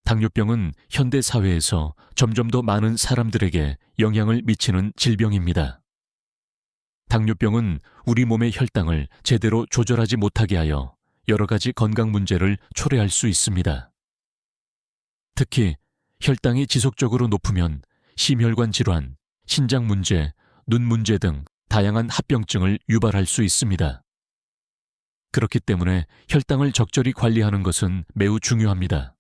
당뇨병은 현대 사회에서 점점 더 많은 사람들에게 영향을 미치는 질병입니다. 당뇨병은 우리 몸의 혈당을 제대로 조절하지 못하게 하여 여러 가지 건강 문제를 초래할 수 있습니다. 특히 혈당이 지속적으로 높으면 심혈관 질환, 신장 문제, 눈 문제 등 다양한 합병증을 유발할 수 있습니다. 그렇기 때문에 혈당을 적절히 관리하는 것은 매우 중요합니다.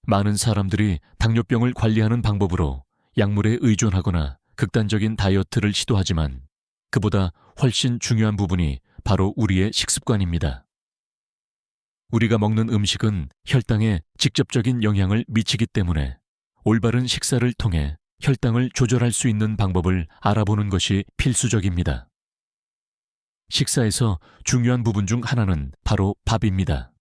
많은 사람들이 당뇨병을 관리하는 방법으로 약물에 의존하거나 극단적인 다이어트를 시도하지만 그보다 훨씬 중요한 부분이 바로 우리의 식습관입니다. 우리가 먹는 음식은 혈당에 직접적인 영향을 미치기 때문에 올바른 식사를 통해 혈당을 조절할 수 있는 방법을 알아보는 것이 필수적입니다. 식사에서 중요한 부분 중 하나는 바로 밥입니다.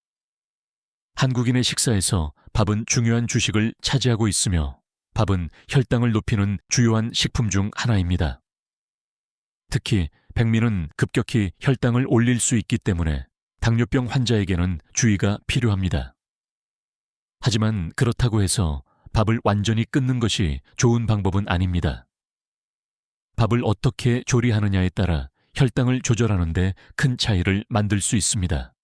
한국인의 식사에서 밥은 중요한 주식을 차지하고 있으며 밥은 혈당을 높이는 주요한 식품 중 하나입니다. 특히 백미는 급격히 혈당을 올릴 수 있기 때문에 당뇨병 환자에게는 주의가 필요합니다. 하지만 그렇다고 해서 밥을 완전히 끊는 것이 좋은 방법은 아닙니다. 밥을 어떻게 조리하느냐에 따라 혈당을 조절하는 데 큰 차이를 만들 수 있습니다.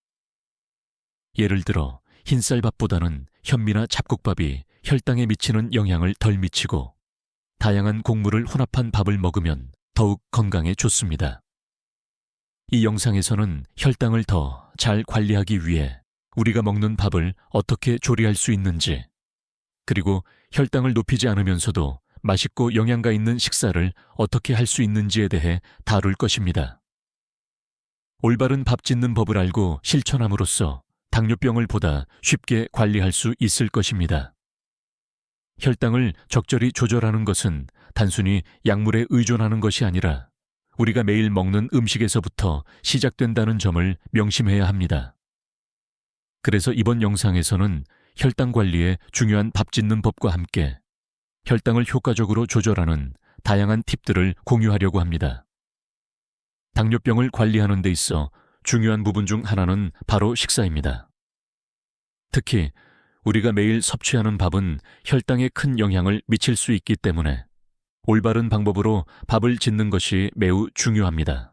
예를 들어 흰쌀밥보다는 현미나 잡곡밥이 혈당에 미치는 영향을 덜 미치고 다양한 곡물을 혼합한 밥을 먹으면 더욱 건강에 좋습니다. 이 영상에서는 혈당을 더 잘 관리하기 위해 우리가 먹는 밥을 어떻게 조리할 수 있는지, 그리고 혈당을 높이지 않으면서도 맛있고 영양가 있는 식사를 어떻게 할 수 있는지에 대해 다룰 것입니다. 올바른 밥 짓는 법을 알고 실천함으로써 당뇨병을 보다 쉽게 관리할 수 있을 것입니다. 혈당을 적절히 조절하는 것은 단순히 약물에 의존하는 것이 아니라 우리가 매일 먹는 음식에서부터 시작된다는 점을 명심해야 합니다. 그래서 이번 영상에서는 혈당 관리에 중요한 밥 짓는 법과 함께 혈당을 효과적으로 조절하는 다양한 팁들을 공유하려고 합니다. 당뇨병을 관리하는 데 있어 중요한 부분 중 하나는 바로 식사입니다. 특히 우리가 매일 섭취하는 밥은 혈당에 큰 영향을 미칠 수 있기 때문에 올바른 방법으로 밥을 짓는 것이 매우 중요합니다.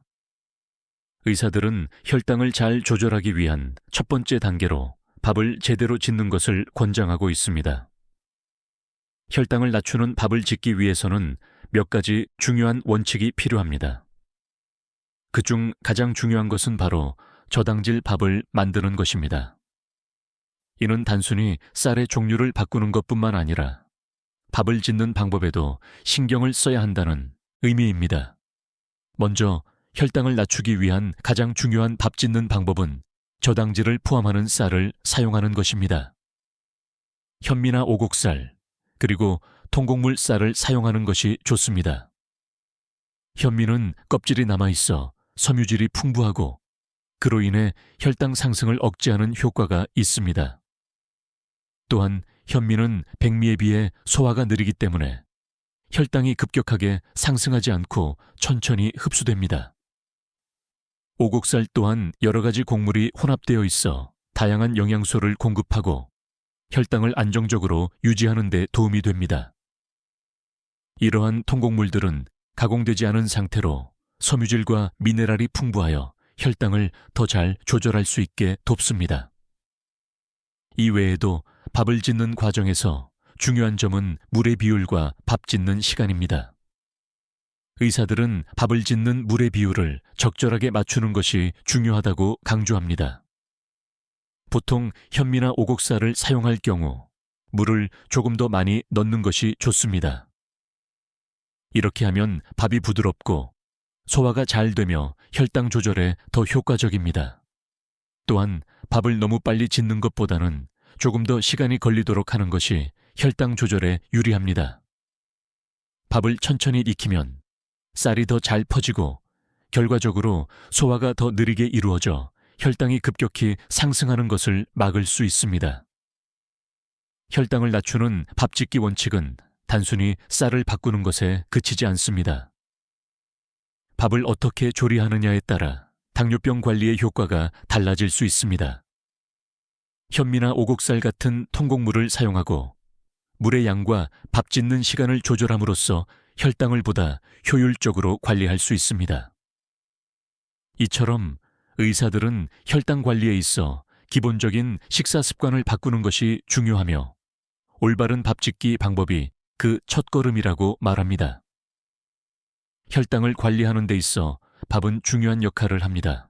의사들은 혈당을 잘 조절하기 위한 첫 번째 단계로 밥을 제대로 짓는 것을 권장하고 있습니다. 혈당을 낮추는 밥을 짓기 위해서는 몇 가지 중요한 원칙이 필요합니다. 그중 가장 중요한 것은 바로 저당질 밥을 만드는 것입니다. 이는 단순히 쌀의 종류를 바꾸는 것뿐만 아니라 밥을 짓는 방법에도 신경을 써야 한다는 의미입니다. 먼저 혈당을 낮추기 위한 가장 중요한 밥 짓는 방법은 저당질을 포함하는 쌀을 사용하는 것입니다. 현미나 오곡쌀, 그리고 통곡물 쌀을 사용하는 것이 좋습니다. 현미는 껍질이 남아있어 섬유질이 풍부하고 그로 인해 혈당 상승을 억제하는 효과가 있습니다. 또한 현미는 백미에 비해 소화가 느리기 때문에 혈당이 급격하게 상승하지 않고 천천히 흡수됩니다. 오곡살 또한 여러 가지 곡물이 혼합되어 있어 다양한 영양소를 공급하고 혈당을 안정적으로 유지하는 데 도움이 됩니다. 이러한 통곡물들은 가공되지 않은 상태로 섬유질과 미네랄이 풍부하여 혈당을 더 잘 조절할 수 있게 돕습니다. 이 외에도 밥을 짓는 과정에서 중요한 점은 물의 비율과 밥 짓는 시간입니다. 의사들은 밥을 짓는 물의 비율을 적절하게 맞추는 것이 중요하다고 강조합니다. 보통 현미나 오곡살을 사용할 경우 물을 조금 더 많이 넣는 것이 좋습니다. 이렇게 하면 밥이 부드럽고 소화가 잘 되며 혈당 조절에 더 효과적입니다. 또한 밥을 너무 빨리 짓는 것보다는 조금 더 시간이 걸리도록 하는 것이 혈당 조절에 유리합니다. 밥을 천천히 익히면 쌀이 더 잘 퍼지고 결과적으로 소화가 더 느리게 이루어져 혈당이 급격히 상승하는 것을 막을 수 있습니다. 혈당을 낮추는 밥 짓기 원칙은 단순히 쌀을 바꾸는 것에 그치지 않습니다. 밥을 어떻게 조리하느냐에 따라 당뇨병 관리의 효과가 달라질 수 있습니다. 현미나 오곡살 같은 통곡물을 사용하고 물의 양과 밥 짓는 시간을 조절함으로써 혈당을 보다 효율적으로 관리할 수 있습니다. 이처럼 의사들은 혈당 관리에 있어 기본적인 식사 습관을 바꾸는 것이 중요하며 올바른 밥 짓기 방법이 그 첫걸음이라고 말합니다. 혈당을 관리하는 데 있어 밥은 중요한 역할을 합니다.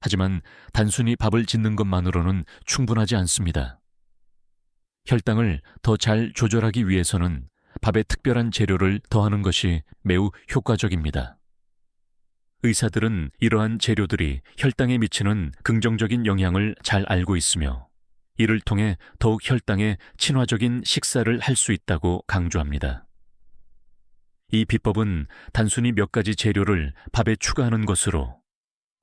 하지만 단순히 밥을 짓는 것만으로는 충분하지 않습니다. 혈당을 더 잘 조절하기 위해서는 밥에 특별한 재료를 더하는 것이 매우 효과적입니다. 의사들은 이러한 재료들이 혈당에 미치는 긍정적인 영향을 잘 알고 있으며 이를 통해 더욱 혈당에 친화적인 식사를 할 수 있다고 강조합니다. 이 비법은 단순히 몇 가지 재료를 밥에 추가하는 것으로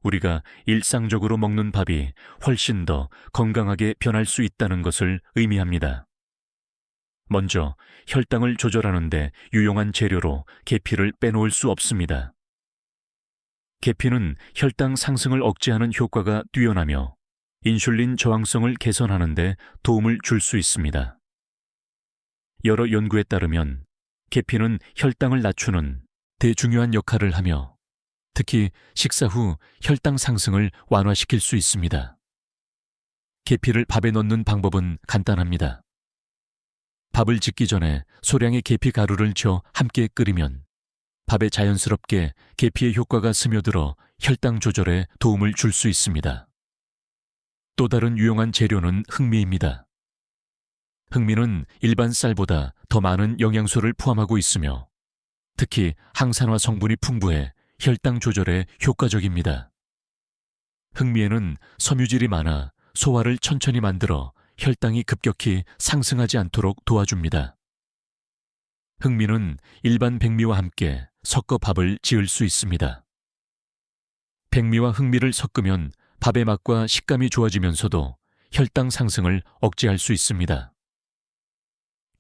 우리가 일상적으로 먹는 밥이 훨씬 더 건강하게 변할 수 있다는 것을 의미합니다. 먼저 혈당을 조절하는 데 유용한 재료로 계피를 빼놓을 수 없습니다. 계피는 혈당 상승을 억제하는 효과가 뛰어나며 인슐린 저항성을 개선하는 데 도움을 줄 수 있습니다. 여러 연구에 따르면 계피는 혈당을 낮추는 대중요한 역할을 하며 특히 식사 후 혈당 상승을 완화시킬 수 있습니다. 계피를 밥에 넣는 방법은 간단합니다. 밥을 짓기 전에 소량의 계피 가루를 저어 함께 끓이면 밥에 자연스럽게 계피의 효과가 스며들어 혈당 조절에 도움을 줄 수 있습니다. 또 다른 유용한 재료는 흑미입니다. 흑미는 일반 쌀보다 더 많은 영양소를 포함하고 있으며 특히 항산화 성분이 풍부해 혈당 조절에 효과적입니다. 흑미에는 섬유질이 많아 소화를 천천히 만들어 혈당이 급격히 상승하지 않도록 도와줍니다. 흑미는 일반 백미와 함께 섞어 밥을 지을 수 있습니다. 백미와 흑미를 섞으면 밥의 맛과 식감이 좋아지면서도 혈당 상승을 억제할 수 있습니다.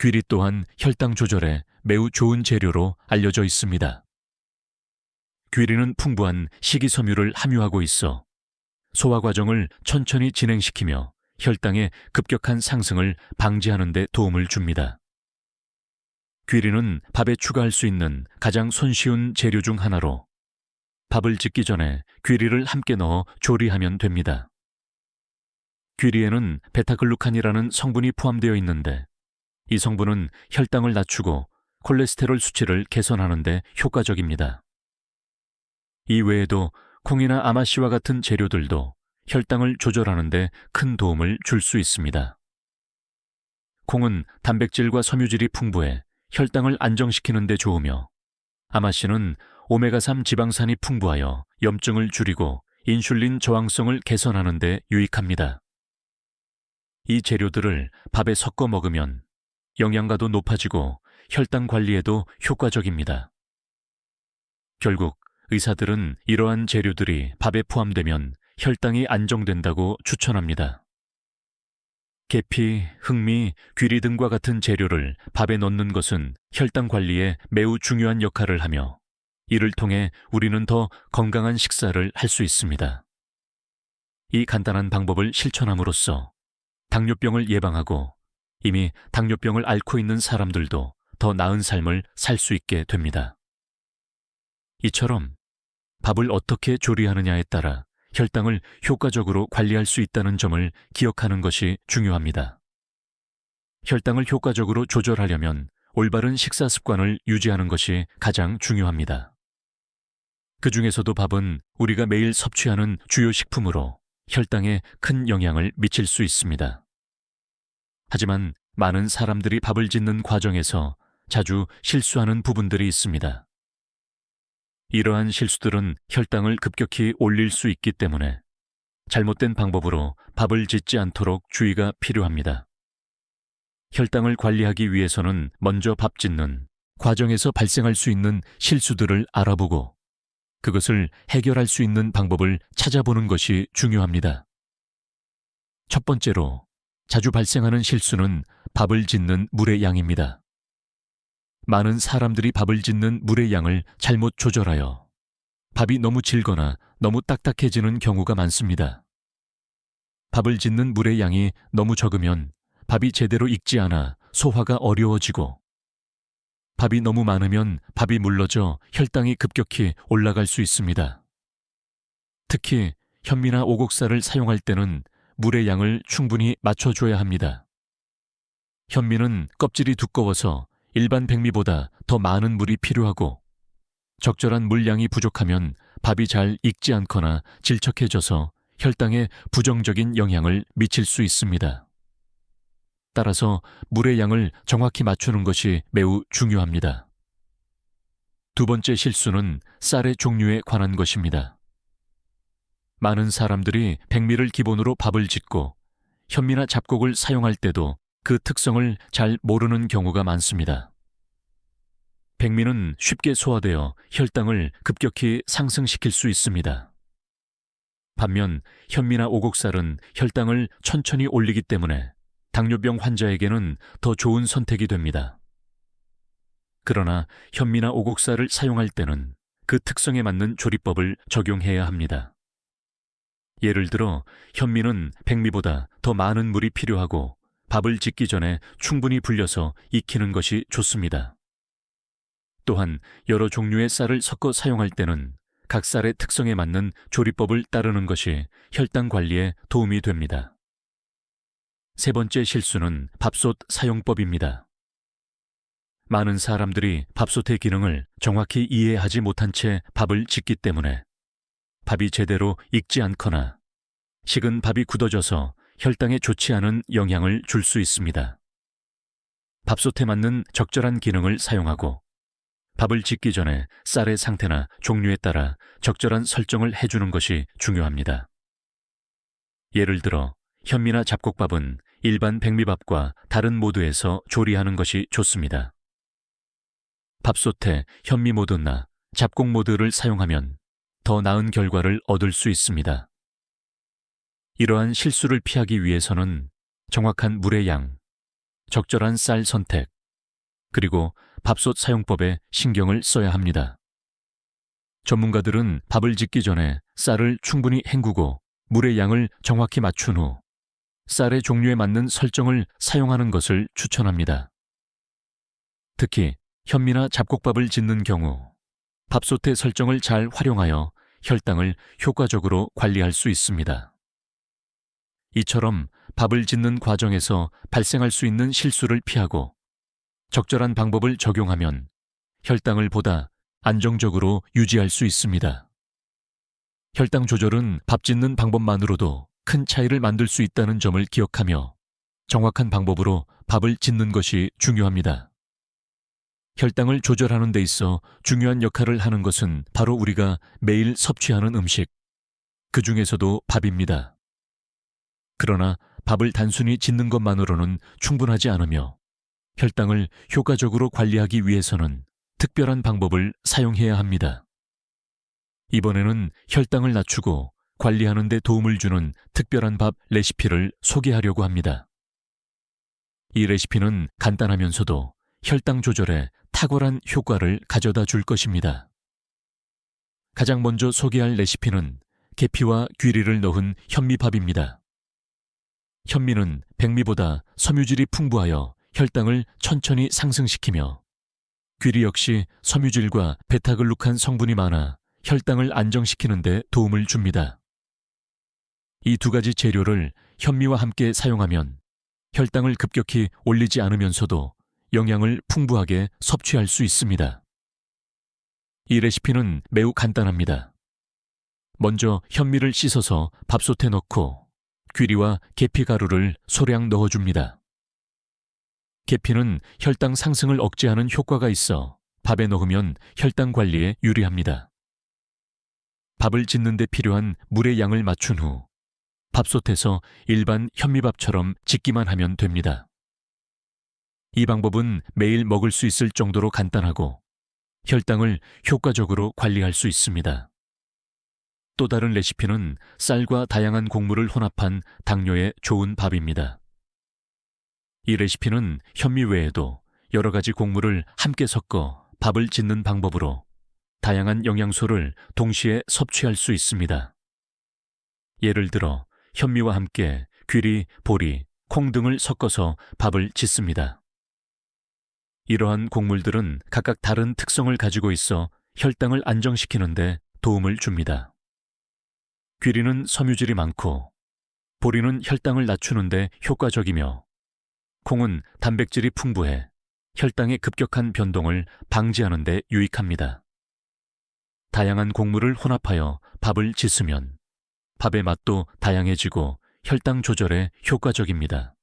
귀리 또한 혈당 조절에 매우 좋은 재료로 알려져 있습니다. 귀리는 풍부한 식이섬유를 함유하고 있어 소화 과정을 천천히 진행시키며 혈당의 급격한 상승을 방지하는 데 도움을 줍니다. 귀리는 밥에 추가할 수 있는 가장 손쉬운 재료 중 하나로 밥을 짓기 전에 귀리를 함께 넣어 조리하면 됩니다. 귀리에는 베타글루칸이라는 성분이 포함되어 있는데 이 성분은 혈당을 낮추고 콜레스테롤 수치를 개선하는 데 효과적입니다. 이 외에도 콩이나 아마씨와 같은 재료들도 혈당을 조절하는 데 큰 도움을 줄 수 있습니다. 콩은 단백질과 섬유질이 풍부해 혈당을 안정시키는 데 좋으며 아마씨는 오메가3 지방산이 풍부하여 염증을 줄이고 인슐린 저항성을 개선하는 데 유익합니다. 이 재료들을 밥에 섞어 먹으면 영양가도 높아지고 혈당 관리에도 효과적입니다. 결국 의사들은 이러한 재료들이 밥에 포함되면 혈당이 안정된다고 추천합니다. 계피, 흑미, 귀리 등과 같은 재료를 밥에 넣는 것은 혈당 관리에 매우 중요한 역할을 하며 이를 통해 우리는 더 건강한 식사를 할 수 있습니다. 이 간단한 방법을 실천함으로써 당뇨병을 예방하고 이미 당뇨병을 앓고 있는 사람들도 더 나은 삶을 살 수 있게 됩니다. 이처럼 밥을 어떻게 조리하느냐에 따라 혈당을 효과적으로 관리할 수 있다는 점을 기억하는 것이 중요합니다. 혈당을 효과적으로 조절하려면 올바른 식사 습관을 유지하는 것이 가장 중요합니다. 그 중에서도 밥은 우리가 매일 섭취하는 주요 식품으로 혈당에 큰 영향을 미칠 수 있습니다. 하지만 많은 사람들이 밥을 짓는 과정에서 자주 실수하는 부분들이 있습니다. 이러한 실수들은 혈당을 급격히 올릴 수 있기 때문에 잘못된 방법으로 밥을 짓지 않도록 주의가 필요합니다. 혈당을 관리하기 위해서는 먼저 밥 짓는 과정에서 발생할 수 있는 실수들을 알아보고 그것을 해결할 수 있는 방법을 찾아보는 것이 중요합니다. 첫 번째로 자주 발생하는 실수는 밥을 짓는 물의 양입니다. 많은 사람들이 밥을 짓는 물의 양을 잘못 조절하여 밥이 너무 질거나 너무 딱딱해지는 경우가 많습니다. 밥을 짓는 물의 양이 너무 적으면 밥이 제대로 익지 않아 소화가 어려워지고, 밥이 너무 많으면 밥이 물러져 혈당이 급격히 올라갈 수 있습니다. 특히 현미나 오곡살을 사용할 때는 물의 양을 충분히 맞춰줘야 합니다. 현미는 껍질이 두꺼워서 일반 백미보다 더 많은 물이 필요하고, 적절한 물량이 부족하면 밥이 잘 익지 않거나 질척해져서 혈당에 부정적인 영향을 미칠 수 있습니다. 따라서 물의 양을 정확히 맞추는 것이 매우 중요합니다. 두 번째 실수는 쌀의 종류에 관한 것입니다. 많은 사람들이 백미를 기본으로 밥을 짓고 현미나 잡곡을 사용할 때도 그 특성을 잘 모르는 경우가 많습니다. 백미는 쉽게 소화되어 혈당을 급격히 상승시킬 수 있습니다. 반면 현미나 오곡살은 혈당을 천천히 올리기 때문에 당뇨병 환자에게는 더 좋은 선택이 됩니다. 그러나 현미나 오곡살을 사용할 때는 그 특성에 맞는 조리법을 적용해야 합니다. 예를 들어 현미는 백미보다 더 많은 물이 필요하고 밥을 짓기 전에 충분히 불려서 익히는 것이 좋습니다. 또한 여러 종류의 쌀을 섞어 사용할 때는 각 쌀의 특성에 맞는 조리법을 따르는 것이 혈당 관리에 도움이 됩니다. 세 번째 실수는 밥솥 사용법입니다. 많은 사람들이 밥솥의 기능을 정확히 이해하지 못한 채 밥을 짓기 때문에 밥이 제대로 익지 않거나 식은 밥이 굳어져서 혈당에 좋지 않은 영향을 줄 수 있습니다. 밥솥에 맞는 적절한 기능을 사용하고 밥을 짓기 전에 쌀의 상태나 종류에 따라 적절한 설정을 해주는 것이 중요합니다. 예를 들어 현미나 잡곡밥은 일반 백미밥과 다른 모드에서 조리하는 것이 좋습니다. 밥솥에 현미 모드나 잡곡 모드를 사용하면 더 나은 결과를 얻을 수 있습니다. 이러한 실수를 피하기 위해서는 정확한 물의 양, 적절한 쌀 선택, 그리고 밥솥 사용법에 신경을 써야 합니다. 전문가들은 밥을 짓기 전에 쌀을 충분히 헹구고 물의 양을 정확히 맞춘 후 쌀의 종류에 맞는 설정을 사용하는 것을 추천합니다. 특히 현미나 잡곡밥을 짓는 경우 밥솥의 설정을 잘 활용하여 혈당을 효과적으로 관리할 수 있습니다. 이처럼 밥을 짓는 과정에서 발생할 수 있는 실수를 피하고 적절한 방법을 적용하면 혈당을 보다 안정적으로 유지할 수 있습니다. 혈당 조절은 밥 짓는 방법만으로도 큰 차이를 만들 수 있다는 점을 기억하며 정확한 방법으로 밥을 짓는 것이 중요합니다. 혈당을 조절하는 데 있어 중요한 역할을 하는 것은 바로 우리가 매일 섭취하는 음식, 그 중에서도 밥입니다. 그러나 밥을 단순히 짓는 것만으로는 충분하지 않으며 혈당을 효과적으로 관리하기 위해서는 특별한 방법을 사용해야 합니다. 이번에는 혈당을 낮추고 관리하는 데 도움을 주는 특별한 밥 레시피를 소개하려고 합니다. 이 레시피는 간단하면서도 혈당 조절에 탁월한 효과를 가져다 줄 것입니다. 가장 먼저 소개할 레시피는 계피와 귀리를 넣은 현미밥입니다. 현미는 백미보다 섬유질이 풍부하여 혈당을 천천히 상승시키며 귀리 역시 섬유질과 베타글루칸 성분이 많아 혈당을 안정시키는 데 도움을 줍니다. 이 두 가지 재료를 현미와 함께 사용하면 혈당을 급격히 올리지 않으면서도 영양을 풍부하게 섭취할 수 있습니다. 이 레시피는 매우 간단합니다. 먼저 현미를 씻어서 밥솥에 넣고 귀리와 계피 가루를 소량 넣어줍니다. 계피는 혈당 상승을 억제하는 효과가 있어 밥에 넣으면 혈당 관리에 유리합니다. 밥을 짓는 데 필요한 물의 양을 맞춘 후 밥솥에서 일반 현미밥처럼 짓기만 하면 됩니다. 이 방법은 매일 먹을 수 있을 정도로 간단하고 혈당을 효과적으로 관리할 수 있습니다. 또 다른 레시피는 쌀과 다양한 곡물을 혼합한 당뇨에 좋은 밥입니다. 이 레시피는 현미 외에도 여러 가지 곡물을 함께 섞어 밥을 짓는 방법으로 다양한 영양소를 동시에 섭취할 수 있습니다. 예를 들어 현미와 함께 귀리, 보리, 콩 등을 섞어서 밥을 짓습니다. 이러한 곡물들은 각각 다른 특성을 가지고 있어 혈당을 안정시키는 데 도움을 줍니다. 귀리는 섬유질이 많고, 보리는 혈당을 낮추는 데 효과적이며, 콩은 단백질이 풍부해 혈당의 급격한 변동을 방지하는 데 유익합니다. 다양한 곡물을 혼합하여 밥을 짓으면 밥의 맛도 다양해지고 혈당 조절에 효과적입니다.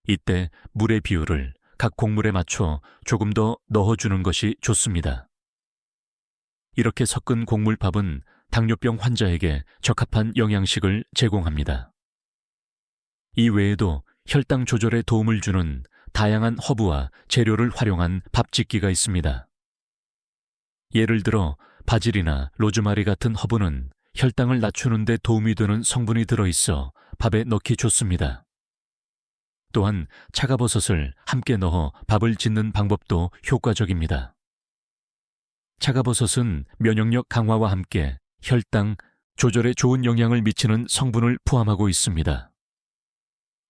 이때 물의 비율을 각 곡물에 맞춰 조금 더 넣어주는 것이 좋습니다. 이렇게 섞은 곡물밥은 당뇨병 환자에게 적합한 영양식을 제공합니다. 이 외에도 혈당 조절에 도움을 주는 다양한 허브와 재료를 활용한 밥 짓기가 있습니다. 예를 들어 바질이나 로즈마리 같은 허브는 혈당을 낮추는 데 도움이 되는 성분이 들어있어 밥에 넣기 좋습니다. 또한 차가버섯을 함께 넣어 밥을 짓는 방법도 효과적입니다. 차가버섯은 면역력 강화와 함께 혈당 조절에 좋은 영향을 미치는 성분을 포함하고 있습니다.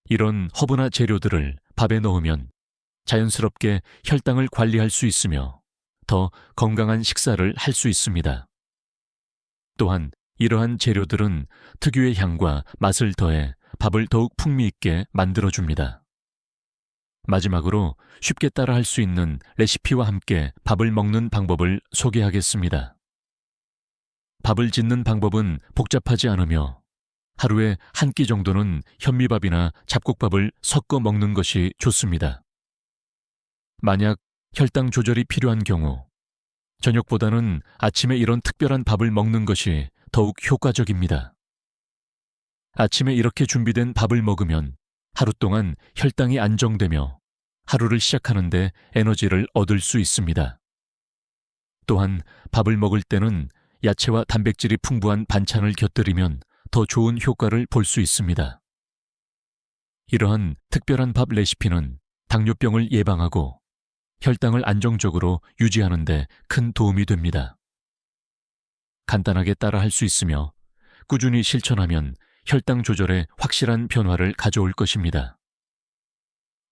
이런 허브나 재료들을 밥에 넣으면 자연스럽게 혈당을 관리할 수 있으며 더 건강한 식사를 할 수 있습니다. 또한 이러한 재료들은 특유의 향과 맛을 더해 밥을 더욱 풍미있게 만들어줍니다. 마지막으로 쉽게 따라할 수 있는 레시피와 함께 밥을 먹는 방법을 소개하겠습니다. 밥을 짓는 방법은 복잡하지 않으며 하루에 한 끼 정도는 현미밥이나 잡곡밥을 섞어 먹는 것이 좋습니다. 만약 혈당 조절이 필요한 경우 저녁보다는 아침에 이런 특별한 밥을 먹는 것이 더욱 효과적입니다. 아침에 이렇게 준비된 밥을 먹으면 하루 동안 혈당이 안정되며 하루를 시작하는데 에너지를 얻을 수 있습니다. 또한 밥을 먹을 때는 야채와 단백질이 풍부한 반찬을 곁들이면 더 좋은 효과를 볼 수 있습니다. 이러한 특별한 밥 레시피는 당뇨병을 예방하고 혈당을 안정적으로 유지하는 데 큰 도움이 됩니다. 간단하게 따라할 수 있으며 꾸준히 실천하면 혈당 조절에 확실한 변화를 가져올 것입니다.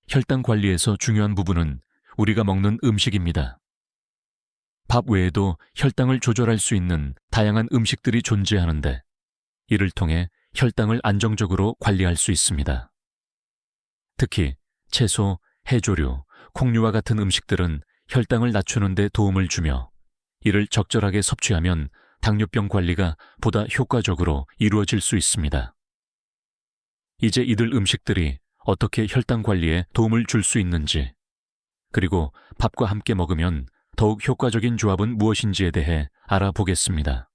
혈당 관리에서 중요한 부분은 우리가 먹는 음식입니다. 밥 외에도 혈당을 조절할 수 있는 다양한 음식들이 존재하는데 이를 통해 혈당을 안정적으로 관리할 수 있습니다. 특히 채소, 해조류, 콩류와 같은 음식들은 혈당을 낮추는 데 도움을 주며 이를 적절하게 섭취하면 당뇨병 관리가 보다 효과적으로 이루어질 수 있습니다. 이제 이들 음식들이 어떻게 혈당 관리에 도움을 줄 수 있는지, 그리고 밥과 함께 먹으면 더욱 효과적인 조합은 무엇인지에 대해 알아보겠습니다.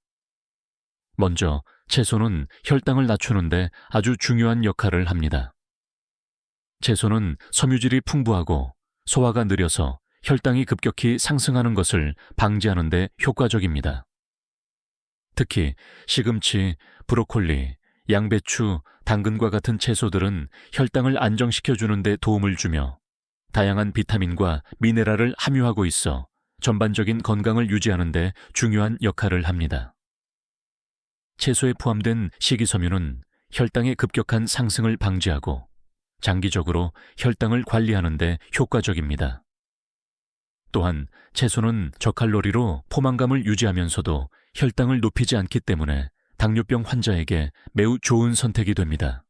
먼저 채소는 혈당을 낮추는데 아주 중요한 역할을 합니다. 채소는 섬유질이 풍부하고 소화가 느려서 혈당이 급격히 상승하는 것을 방지하는 데 효과적입니다. 특히 시금치, 브로콜리, 양배추, 당근과 같은 채소들은 혈당을 안정시켜주는 데 도움을 주며 다양한 비타민과 미네랄을 함유하고 있어 전반적인 건강을 유지하는 데 중요한 역할을 합니다. 채소에 포함된 식이섬유는 혈당의 급격한 상승을 방지하고 장기적으로 혈당을 관리하는 데 효과적입니다. 또한 채소는 저칼로리로 포만감을 유지하면서도 혈당을 높이지 않기 때문에 당뇨병 환자에게 매우 좋은 선택이 됩니다.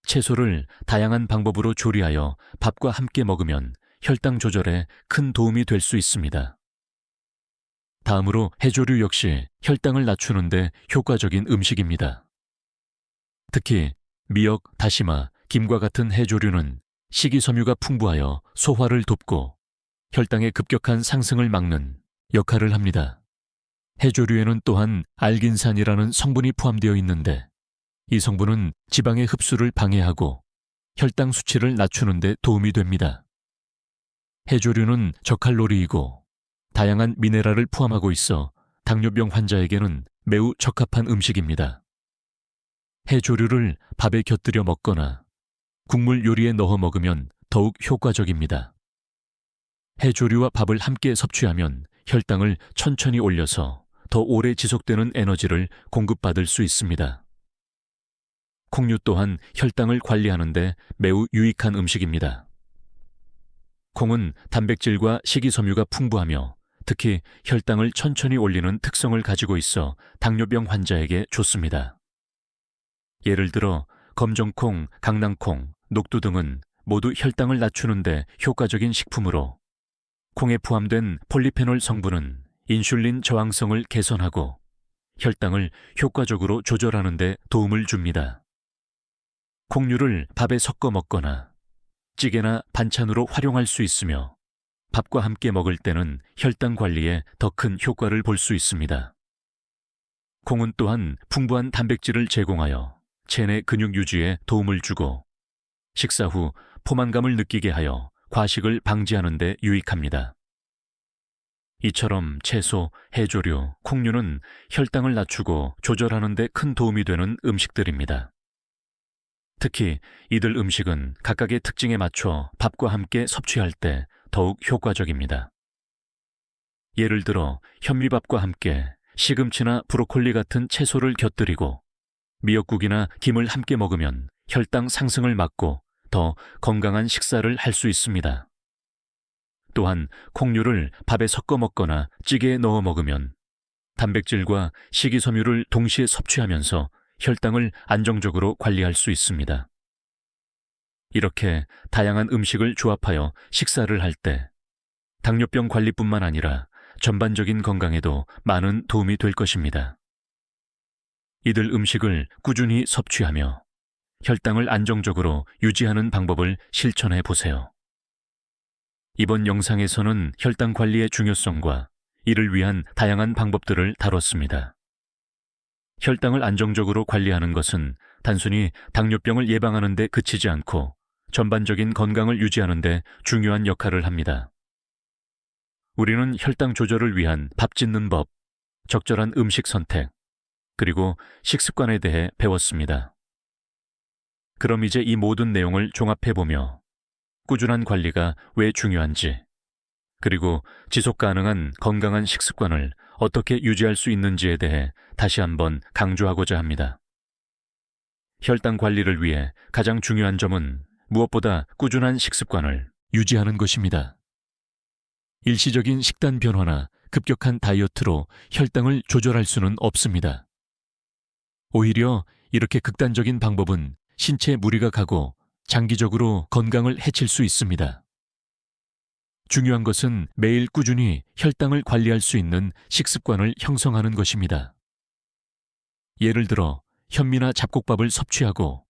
채소를 다양한 방법으로 조리하여 밥과 함께 먹으면 혈당 조절에 큰 도움이 될 수 있습니다. 다음으로 해조류 역시 혈당을 낮추는 데 효과적인 음식입니다. 특히 미역, 다시마, 김과 같은 해조류는 식이섬유가 풍부하여 소화를 돕고 혈당의 급격한 상승을 막는 역할을 합니다. 해조류에는 또한 알긴산이라는 성분이 포함되어 있는데 이 성분은 지방의 흡수를 방해하고 혈당 수치를 낮추는 데 도움이 됩니다. 해조류는 저칼로리이고 다양한 미네랄을 포함하고 있어 당뇨병 환자에게는 매우 적합한 음식입니다. 해조류를 밥에 곁들여 먹거나 국물 요리에 넣어 먹으면 더욱 효과적입니다. 해조류와 밥을 함께 섭취하면 혈당을 천천히 올려서 더 오래 지속되는 에너지를 공급받을 수 있습니다. 콩류 또한 혈당을 관리하는 데 매우 유익한 음식입니다. 콩은 단백질과 식이섬유가 풍부하며 특히 혈당을 천천히 올리는 특성을 가지고 있어 당뇨병 환자에게 좋습니다. 예를 들어 검정콩, 강낭콩, 녹두 등은 모두 혈당을 낮추는 데 효과적인 식품으로 콩에 포함된 폴리페놀 성분은 인슐린 저항성을 개선하고 혈당을 효과적으로 조절하는 데 도움을 줍니다. 콩류를 밥에 섞어 먹거나 찌개나 반찬으로 활용할 수 있으며 밥과 함께 먹을 때는 혈당 관리에 더 큰 효과를 볼 수 있습니다. 콩은 또한 풍부한 단백질을 제공하여 체내 근육 유지에 도움을 주고 식사 후 포만감을 느끼게 하여 과식을 방지하는 데 유익합니다. 이처럼 채소, 해조류, 콩류는 혈당을 낮추고 조절하는 데 큰 도움이 되는 음식들입니다. 특히 이들 음식은 각각의 특징에 맞춰 밥과 함께 섭취할 때 더욱 효과적입니다. 예를 들어 현미밥과 함께 시금치나 브로콜리 같은 채소를 곁들이고 미역국이나 김을 함께 먹으면 혈당 상승을 막고 더 건강한 식사를 할 수 있습니다. 또한 콩류를 밥에 섞어 먹거나 찌개에 넣어 먹으면 단백질과 식이섬유를 동시에 섭취하면서 혈당을 안정적으로 관리할 수 있습니다. 이렇게 다양한 음식을 조합하여 식사를 할 때 당뇨병 관리뿐만 아니라 전반적인 건강에도 많은 도움이 될 것입니다. 이들 음식을 꾸준히 섭취하며 혈당을 안정적으로 유지하는 방법을 실천해 보세요. 이번 영상에서는 혈당 관리의 중요성과 이를 위한 다양한 방법들을 다뤘습니다. 혈당을 안정적으로 관리하는 것은 단순히 당뇨병을 예방하는 데 그치지 않고 전반적인 건강을 유지하는 데 중요한 역할을 합니다. 우리는 혈당 조절을 위한 밥 짓는 법, 적절한 음식 선택, 그리고 식습관에 대해 배웠습니다. 그럼 이제 이 모든 내용을 종합해보며 꾸준한 관리가 왜 중요한지, 그리고 지속 가능한 건강한 식습관을 어떻게 유지할 수 있는지에 대해 다시 한번 강조하고자 합니다. 혈당 관리를 위해 가장 중요한 점은 무엇보다 꾸준한 식습관을 유지하는 것입니다. 일시적인 식단 변화나 급격한 다이어트로 혈당을 조절할 수는 없습니다. 오히려 이렇게 극단적인 방법은 신체에 무리가 가고 장기적으로 건강을 해칠 수 있습니다. 중요한 것은 매일 꾸준히 혈당을 관리할 수 있는 식습관을 형성하는 것입니다. 예를 들어 현미나 잡곡밥을 섭취하고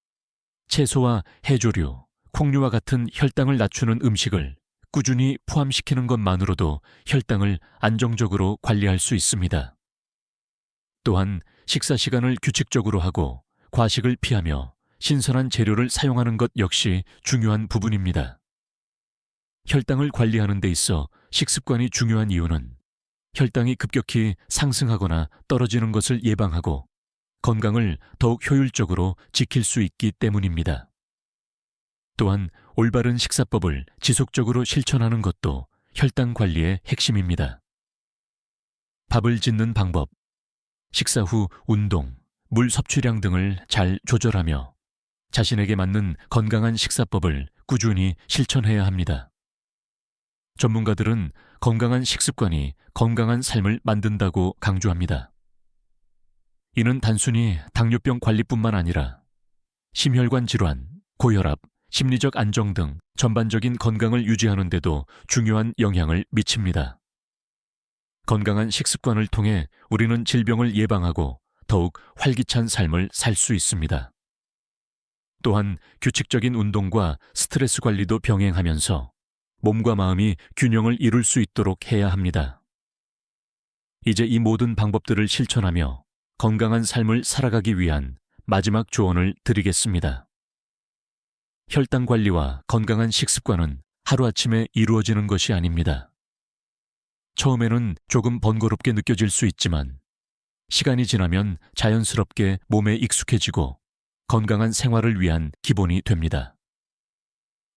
채소와 해조류, 콩류와 같은 혈당을 낮추는 음식을 꾸준히 포함시키는 것만으로도 혈당을 안정적으로 관리할 수 있습니다. 또한 식사 시간을 규칙적으로 하고 과식을 피하며 신선한 재료를 사용하는 것 역시 중요한 부분입니다. 혈당을 관리하는 데 있어 식습관이 중요한 이유는 혈당이 급격히 상승하거나 떨어지는 것을 예방하고 건강을 더욱 효율적으로 지킬 수 있기 때문입니다. 또한 올바른 식사법을 지속적으로 실천하는 것도 혈당 관리의 핵심입니다. 밥을 짓는 방법, 식사 후 운동, 물 섭취량 등을 잘 조절하며 자신에게 맞는 건강한 식사법을 꾸준히 실천해야 합니다. 전문가들은 건강한 식습관이 건강한 삶을 만든다고 강조합니다. 이는 단순히 당뇨병 관리뿐만 아니라 심혈관 질환, 고혈압, 심리적 안정 등 전반적인 건강을 유지하는 데도 중요한 영향을 미칩니다. 건강한 식습관을 통해 우리는 질병을 예방하고 더욱 활기찬 삶을 살 수 있습니다. 또한 규칙적인 운동과 스트레스 관리도 병행하면서 몸과 마음이 균형을 이룰 수 있도록 해야 합니다. 이제 이 모든 방법들을 실천하며 건강한 삶을 살아가기 위한 마지막 조언을 드리겠습니다. 혈당 관리와 건강한 식습관은 하루아침에 이루어지는 것이 아닙니다. 처음에는 조금 번거롭게 느껴질 수 있지만 시간이 지나면 자연스럽게 몸에 익숙해지고 건강한 생활을 위한 기본이 됩니다.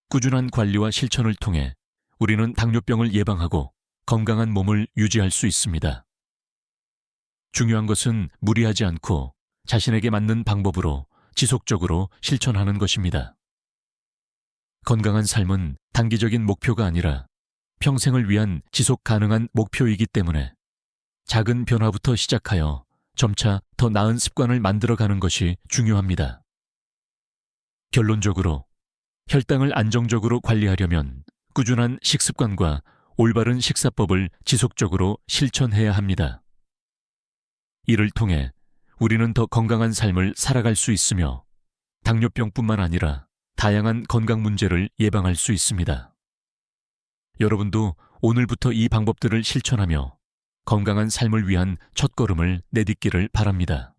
꾸준한 관리와 실천을 통해 우리는 당뇨병을 예방하고 건강한 몸을 유지할 수 있습니다. 중요한 것은 무리하지 않고 자신에게 맞는 방법으로 지속적으로 실천하는 것입니다. 건강한 삶은 단기적인 목표가 아니라 평생을 위한 지속 가능한 목표이기 때문에 작은 변화부터 시작하여 점차 더 나은 습관을 만들어가는 것이 중요합니다. 결론적으로 혈당을 안정적으로 관리하려면 꾸준한 식습관과 올바른 식사법을 지속적으로 실천해야 합니다. 이를 통해 우리는 더 건강한 삶을 살아갈 수 있으며 당뇨병뿐만 아니라 다양한 건강 문제를 예방할 수 있습니다. 여러분도 오늘부터 이 방법들을 실천하며 건강한 삶을 위한 첫걸음을 내딛기를 바랍니다.